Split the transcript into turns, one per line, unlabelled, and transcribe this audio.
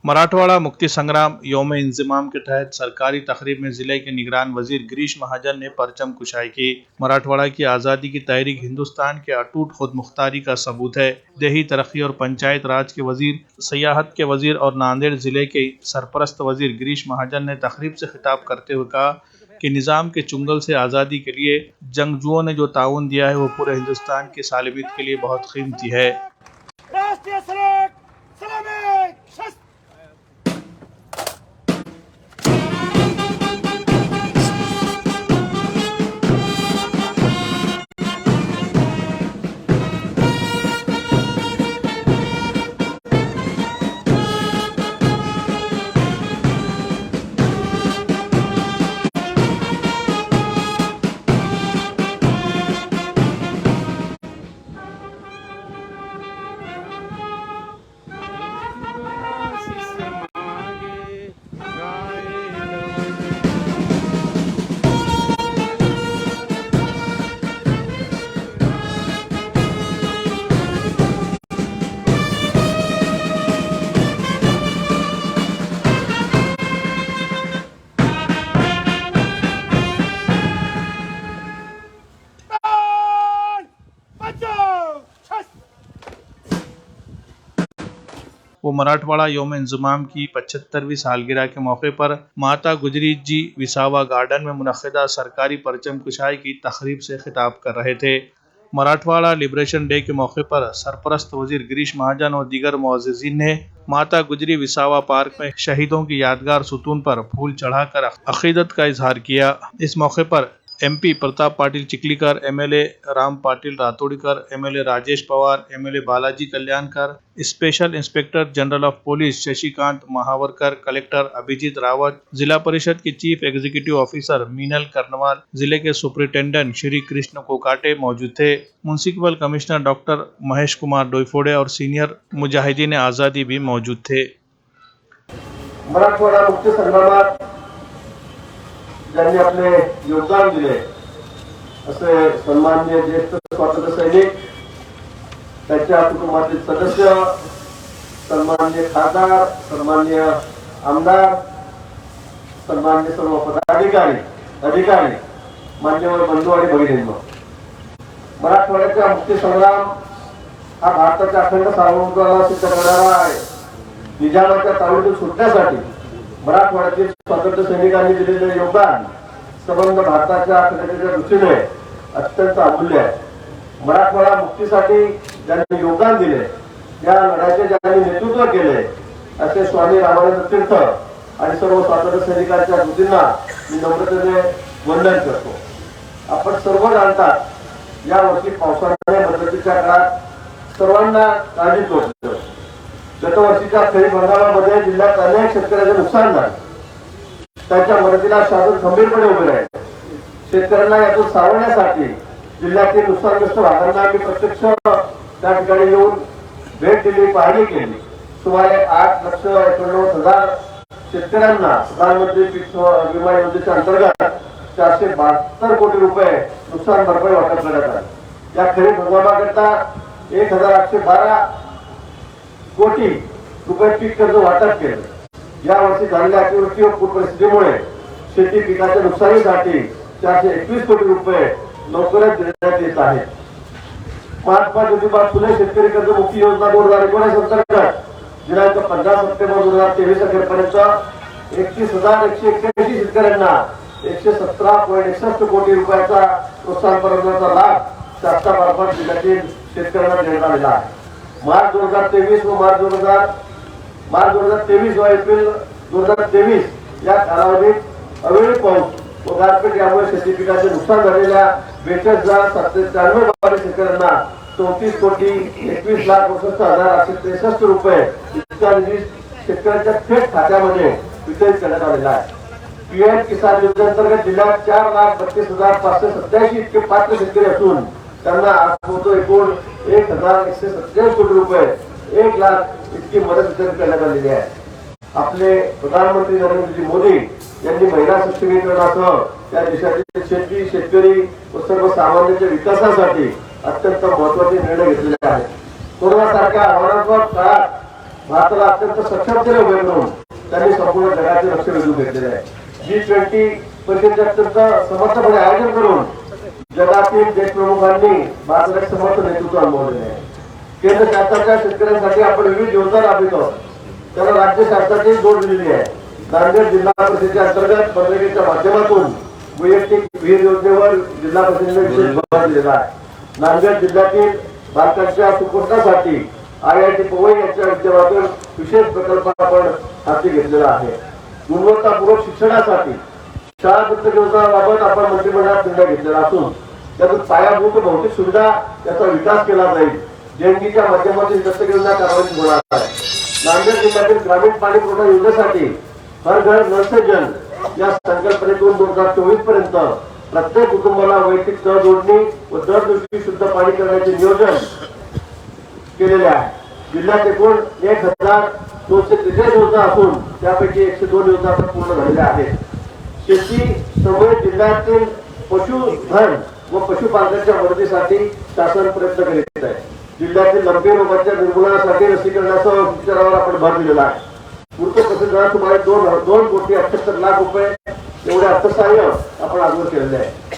मराठवाड़ा मुक्ति संग्राम यौम इंज़माम के तहत सरकारी तकरीब में जिले के निगरान वजीर गिरीश महाजन ने परचम कुशाई की। मराठवाड़ा की आज़ादी की तहरीक हिंदुस्तान के अटूट खुद मुख्तारी का सबूत है। देही तरक्की और पंचायत राज के वजीर, सियाहत के वजीर और नांदेड़ जिले के सरपरस्त वजीर गिरीश महाजन ने तकरीब से खिताब करते हुए कहा कि निज़ाम के चुंगल से आज़ादी के लिए जंगजुओं ने जो ताउन दिया है वो पूरे हिंदुस्तान की सालबियत के लिए बहुत कीमती है। वो मराठवाड़ा यौम इंज़माम की 75वीं सालगिरह के मौके पर माता गुजरी जी विसावा गार्डन में मुनक्किदा सरकारी परचम कुशाई की तकरीब से खिताब कर रहे थे। मराठवाड़ा लिबरेशन डे के मौके पर सरपरस्त वजीर गिरीश महाजन और दीगर मुअज़्ज़िज़ीन ने माता गुजरी विसावा पार्क में शहीदों की यादगार सुतून पर फूल चढ़ाकर अकीदत का इजहार किया। इस मौके पर MP Pratap Patil Chikhlikar, MLA Ram Patil Ratodikar, MLA Rajesh Pawar, MLA Balaji Kalyankar, special inspector general of police Shashikant Mahavarkar, collector Abhijit Rawat, Zila Parishad की chief executive officer Meenal Karnawal, जिले के सुपरिटेंडेंट श्री कृष्ण कोकाटे मौजूद थे। Municipal commissioner doctor Mahesh Kumar Doiphode और सीनियर मुजाहिदीन आज़ादी भी मौजूद थे।
मराठवाड़ा मुक्ती संग्रामात ज्यांनी आपले योगदान दिले असे सन्माननीय ज्येष्ठ स्वातंत्र्य सैनिक, त्यांच्या कुटुंबातील सदस्य, सन्माननीय खासदार, सन्माननीय आमदार, सन्माननीय सर्व अधिकारी, मान्यवर बंधू आणि भगिनींनो, मराठवाड्याचा मुक्ती संग्राम हा भारताच्या अखंड सार्वभौमत्वाला सिद्ध करणारा आहे। निजामाच्या तावडीतून सुटण्यासाठी मराठवाड्यातील स्वातंत्र्य सैनिकांनी दिलेले योगदान संबंध भारताच्या अखंडतेच्या दृष्टीने अत्यंत अमूल्य आहे। मराठवाडा मुक्तीसाठी ज्यांनी योगदान दिले, या लढ्याचे ज्यांनी नेतृत्व केले असे स्वामी रामानंद तीर्थ आणि सर्व स्वातंत्र्य सैनिकांच्या कृतींना मी नम्रतेने वंदन करतो। आपण सर्व जाणतात, या वर्षी पावसाच्या मदतीच्या काळात सर्वांना काळजीत होतं। गतवर्षीच्या खरीप हंगामामध्ये जिल्ह्यात अनेक शेतकऱ्यांचे नुकसान झाले, त्याच्या मदतीला शासन खंबीरपणे उभे राहिले। शेतकऱ्यांना यातून सावरण्यासाठी जिल्ह्यातील नुकसानग्रस्त भागांना आम्ही प्रत्यक्ष त्या ठिकाणी येऊन भेट दिली, पाहणी केली। सुमारे 8,91,000 शेतकऱ्यांना प्रधानमंत्री पीक विमा योजनेच्या अंतर्गत 472 कोटी रुपये नुकसान भरपाई वाटप करण्यात आली। या खरीप हंगामाकरता 1,812 कोटी रुपये पीक कर्ज वाटप केलं। या वर्षी झालेल्या अतिवृष्टी व पूर परिस्थितीमुळे शेती पिकाच्या नुकसानीसाठी 421 कोटी रुपये लवकरच देण्यात येत आहेत। महात्मा ज्योतिबा फुले शेतकरी कर्जमुक्ती योजना 2019 अंतर्गत दिनांक 15 सप्टेंबर 2023 अखेरपर्यंत 31,181 शेतकऱ्यांना 117.61 कोटी रुपयाचा प्रोत्साहन परवान्याचा लाभ शासनामार्फत जिल्ह्यातील शेतकऱ्यांना देण्यात आलेला आहे। मार्च 2023 व मार्च 2023 व एप्रिल 2023 या कालावधीत अवेळी पाऊस व गारपीट यामुळे शेती पिकाचे नुकसान झालेल्या 42,793 शेतकऱ्यांना 34,21,68,863 रुपये इतका निधी शेतकऱ्यांच्या थेट खात्यामध्ये वितरित करण्यात आलेला आहे। PM किसान योजनेअंतर्गत जिल्ह्यात 4,32,587 इतके पात्र शेतकरी असून त्यांना आज एकूण 1,147 कोटी रुपये 1 लाख इतकी मदत वितरित करण्यात आलेली आहे। आपले प्रधानमंत्री नरेंद्र मोदी यांनी महिला सक्षमीकरणासह या देशातील शेती, शेतकरी व सर्वसामान्यांच्या विकासासाठी अत्यंत महत्त्वाचे निर्णय घेतलेले आहेत। कोरोना सारख्या आव्हानात्मक काळात भारताला अत्यंत सक्षमतेने उभे करून त्यांनी संपूर्ण जगाचे लक्ष वेधून घेतलेले आहे. G20 परिषदेचे अत्यंत समर्थपणे आयोजन करून जगातील देश प्रमुखांनी भारताचे समर्थ नेतृत्व अनुभवलेले आहे. केंद्र शासनाच्या शेतकऱ्यांसाठी आपण विविध योजना राबवितो, त्याला राज्य शासनाची जोड दिलेली आहे. नांदेड जिल्हा परिषदेच्या अंतर्गत मनरेगाच्या माध्यमातून वैयक्तिक विहीर योजनेवर जिल्हा परिषदेने विशेष भर दिलेला आहे. नांदेड जिल्ह्यातील बालकांच्या सुपोषणासाठी IIT पवई यांच्या माध्यमातून विशेष प्रकल्प आपण हाती घेतलेला आहे. गुणवत्तापूर्वक शिक्षणासाठी शाळा दत्तक योजनाबाबत आपण मंत्रिमंडळात निर्णय घेतलेला असून त्यातून पायाभूत भौतिक सुविधा याचा विकास केला जाईल. देणगीच्या माध्यमातून दत्तक योजना कार्यान्वित होणार आहे. नांदेड जिल्ह्यातील ग्रामीण पाणी पुरवठा योजनेसाठी हर घर नल से जल या संकल्पनेतून 2024 पर्यंत प्रत्येक कुटुंबाला वैयक्तिक तळ जोडणी व दर दिवशी शुद्ध पाणी करण्याचे नियोजन केलेले आहे. जिल्ह्यात एकूण 1243 योजना असून त्यापैकी 102 योजना पूर्ण झालेल्या आहेत. शेती समवेत जिल्ह्यातील पशुधन व पशुपालकांच्या मदतीसाठी शासन प्रयत्न करीत आहे. जिल्ह्यातील लंपी रोगाच्या निर्मूलनासाठी लसीकरणासह उपचारावर आपण भर दिलेला आहे. पूर्त प्रसिद्ध सुमारे 2 कोटी 78 लाख रुपये एवढे अर्थसहाय्य आपण आजवर केलेले आहे.